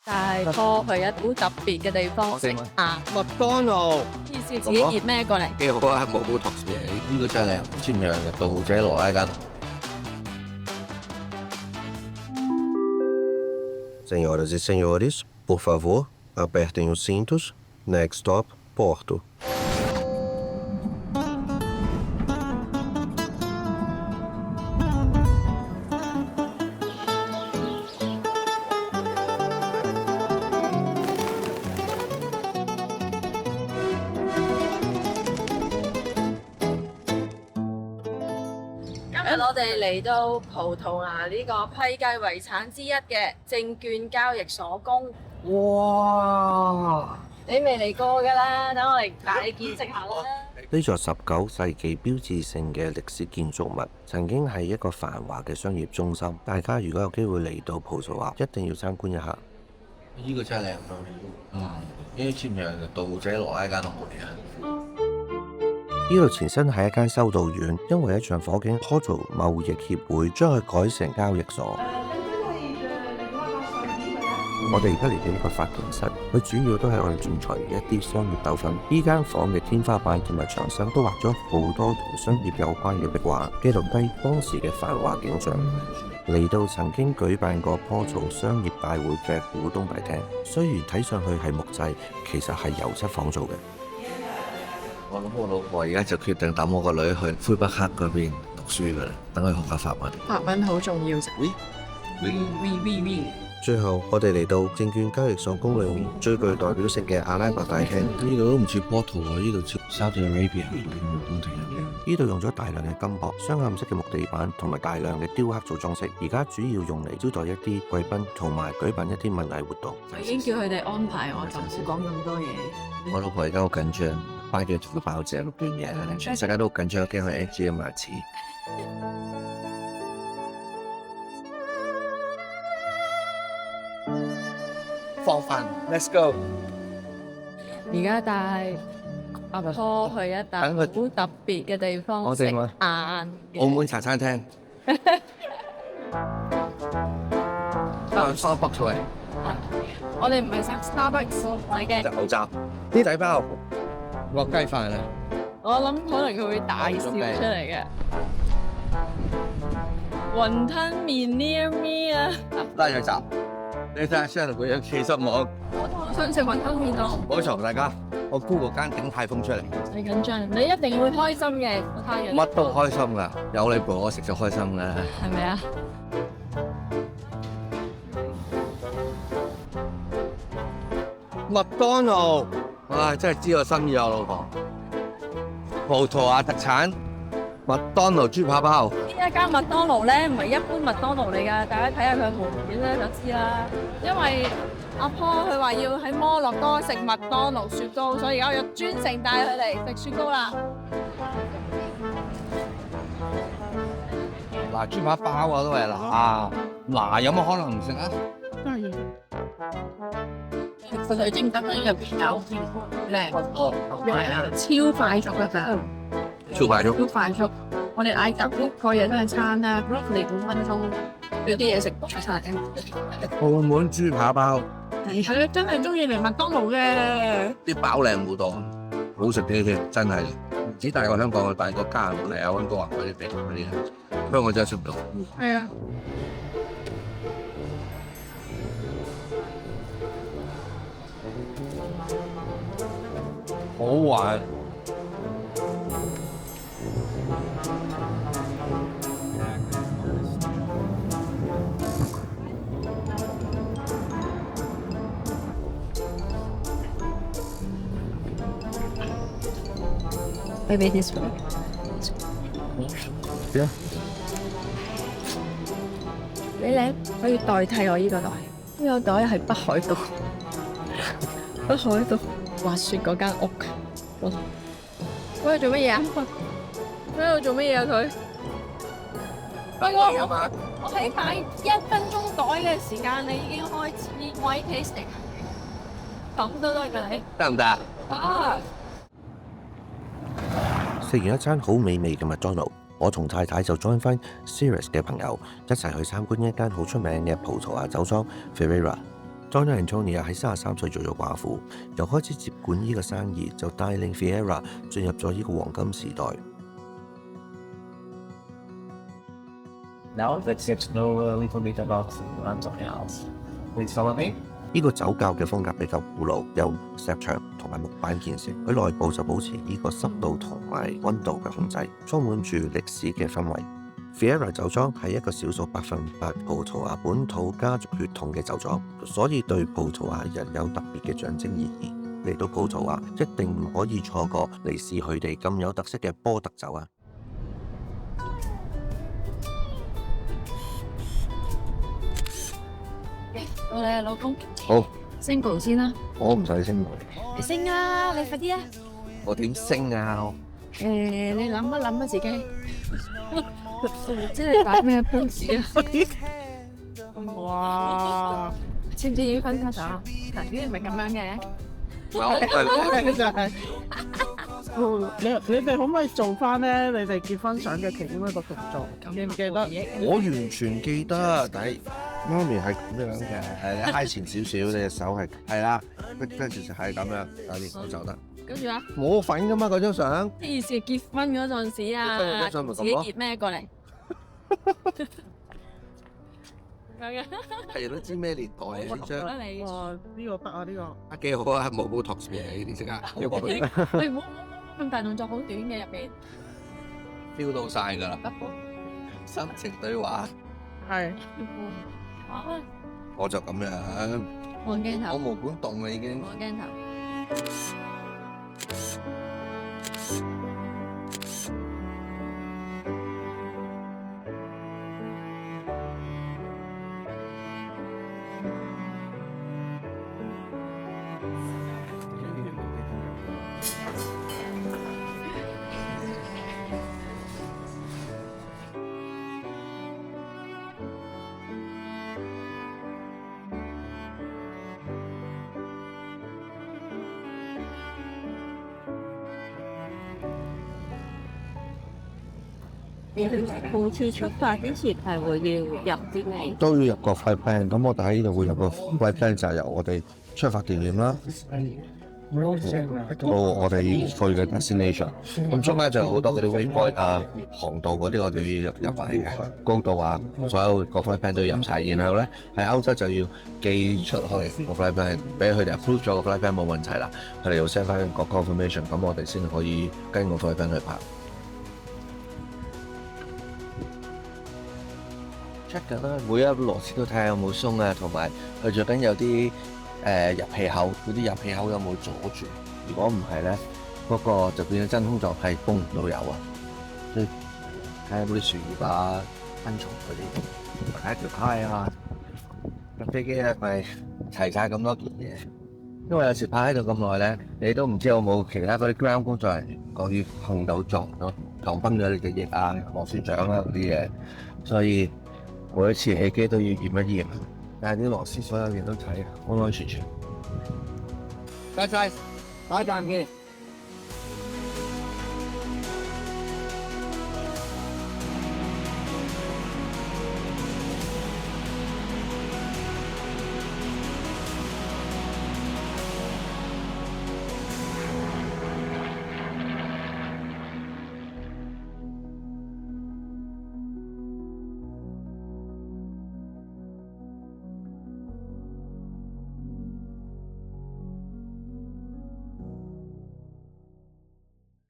帶科去一好特別嘅地方食啊！麥當勞，意思自己熱咩過嚟？幾好啊！冇同事呢個真係簽名嘅盜者羅拉間。Senhoras e senhores, por favor, apertem os cintos. Next stop, Porto. 今日我哋嚟到葡萄牙呢個批計遺產之一嘅證券交易所宮。哇！你未嚟過㗎啦，等我嚟帶你見識下啦。呢座19世紀標誌性嘅歷史建築物，曾經係一個繁華嘅商業中心。大家如果有機會嚟到葡萄牙，一定要參觀一下。呢個真係靚到，呢啲簽名嘅盜者羅拉間屋嚟啊！呢度前身係一間修道院，因為一場火警，Porto 貿易協會將佢改成交易所。我哋而家嚟到呢個法庭室，佢主要都係我哋仲裁嘅一啲商業糾紛。呢間房嘅天花板同埋牆身都畫咗好多同商業有關嘅壁畫，記錄低當時嘅繁華景象。嚟到曾經舉辦過Porto商業大會嘅股東大廳，雖然睇上去係木製，其實係油漆仿造嘅。我諗我老婆而家就決定抌我個女去魁北克嗰邊讀書噶啦，等佢學下法文。法文好重要。最後，我哋嚟到證券交易所宮裏面最具代表性嘅阿拉伯大廳。呢度都唔似Porto啊，呢度似 Saudi Arabia。呢度用咗大量嘅金箔、雙暗色嘅木地板同埋大量嘅雕刻做裝飾。而家主要用嚟招待一啲貴賓同埋舉辦一啲文藝活動。我已經叫佢哋安排，我就唔好講咁多嘢。我老婆而家好緊張，擺住個爆姐嗰邊嘢，全世界都好緊張，驚佢 NG 咁埋詞。放飯 ，Let's go。而家帶阿科去一笪好特別嘅地方食晏。澳門茶餐廳。Starbucks 嚟。我哋唔係食 Starbucks 嚟嘅。隻口罩。啲底包。鑊雞飯啊！我諗可能佢會大笑出嚟嘅。雲吞麵 near me 啊！拉咗閘。你睇下 Shannon 個樣幾失望。我想食雲吞麵啊！唔好嘈大家，我 Google 間鼎泰豐出嚟。你緊張？你一定會開心嘅，我太陽。乜都開心㗎，有你陪我食就開心啦。係咪啊？麥當勞，唉，真係知我心意啊，老婆。葡萄牙特產麥當勞豬扒包。呢一間麥當勞咧唔係一般麥當勞嚟㗎，大家睇下佢門面咧就知啦。因為阿婆佢話要喺摩洛哥食麥當勞雪糕，所以而家我要專程帶佢嚟食雪糕啦。嗱，豬扒包啊都係嗱有乜可能唔食啊？其實佢蒸得喺入邊有靚，係啊，超快速㗎咋，超快速。超快速。我哋嗌9個嘢都係餐啦，你5分鐘有啲嘢食出晒嘅。澳門豬扒包，係啊，真係中意嚟麥當勞嘅。啲包靚好多，好食啲添，真係。唔止大過香港，大過加拿大啊、溫哥華嗰啲地嗰啲，香港真係食唔到。係啊。好玩。Maybe this one. Yeah. 你咧可以代替我呢個袋，呢個袋係北海道，北海道滑雪嗰間屋。佢做乜嘢啊？佢喺度做乜嘢啊？佢？我喺擺1分鐘袋嘅時間，你已經開始white tasting，咁都得㗎你？得唔得啊？啊！食完一餐好美味嘅麥當勞，我同太太就 join 翻 Sirius 嘅朋友一齊去參觀一間好出名嘅葡萄牙酒莊 Ferreira。Donna Antonia 喺33歲做咗寡婦，由開始接管呢個生意，就帶領 Fiera 進入咗呢個黃金時代。Now let's get to know a little bit about Antonia. Please follow me. 呢個酒窖嘅風格比較古老，由石牆同埋木板建成，佢內部就保持呢個濕度同埋溫度嘅控制，充滿住歷史嘅氛圍。Fiera 酒莊係一個少數100%葡萄牙本土家族血統嘅酒莊，所以對葡萄牙人有特別嘅象徵意義。嚟到葡萄牙一定唔可以錯過嚟試佢哋咁有特色嘅波特酒啊！到你啊，老公。好，升步先啦。我唔使升，你升啊！你快啲啊！我點升啊？你諗一諗啊自己。即係擺咩 pose 啊？哇！知唔知要分卡打？嗱，呢啲唔係咁樣嘅。你哋可唔可以做翻咧？你哋結婚相嘅其中一個動作，記唔記得？我完全記得，但係媽咪係咁樣嘅，係你揩前少少，你隻手係啦，跟住就係咁樣，搞掂我就得。跟住啊，冇份噶嘛嗰張相。以前結婚嗰陣時啊，自己結咩過嚟？咁嘅，係都知咩年代啊？呢張得你。哇！呢個得啊，呢個啊幾好啊，冇 Botox 嘅呢啲即刻，喂，唔好咁大動作，好短嘅入邊。 feel 到晒㗎啦，心情對話，係我就咁樣，望鏡頭，我毛管動啦已經。望鏡頭。每次出發之前係會要入啲咩？都要入個 flight plan，咁我哋喺呢度會入個 flight plan 就係由我哋出發地點啦，到我哋去嘅 destination。咁中間就有好多嗰啲 waypoint 啊、航道嗰啲，我哋要入埋嘅高度啊，所有個 flight plan 都要入晒。然後咧喺歐洲就要寄出去個 flight plan，俾佢哋 approve 咗個 flight plan 冇問題啦，佢哋要 send 翻個 confirmation，咁我哋先可以跟個 flight plan 去拍。check 緊啦，每一螺絲都睇下有冇鬆啊，同埋佢最緊有啲入氣口，嗰啲入氣口有冇阻住？如果唔係咧，嗰個就變咗真空狀係供唔到油啊！所以睇下有冇啲樹葉啊、昆蟲嗰啲，睇下條胎啊。架飛機咧咪齊晒咁多件嘢，因為有時泊喺度咁耐咧，你都唔知有冇其他嗰啲 ground 工作人員過於碰到撞崩咗你嘅翼啊、螺旋槳啊嗰啲嘢，所以每一次起機都要驗一驗，但係啲螺絲所有嘢都睇，安安全全。Guys，下一站見。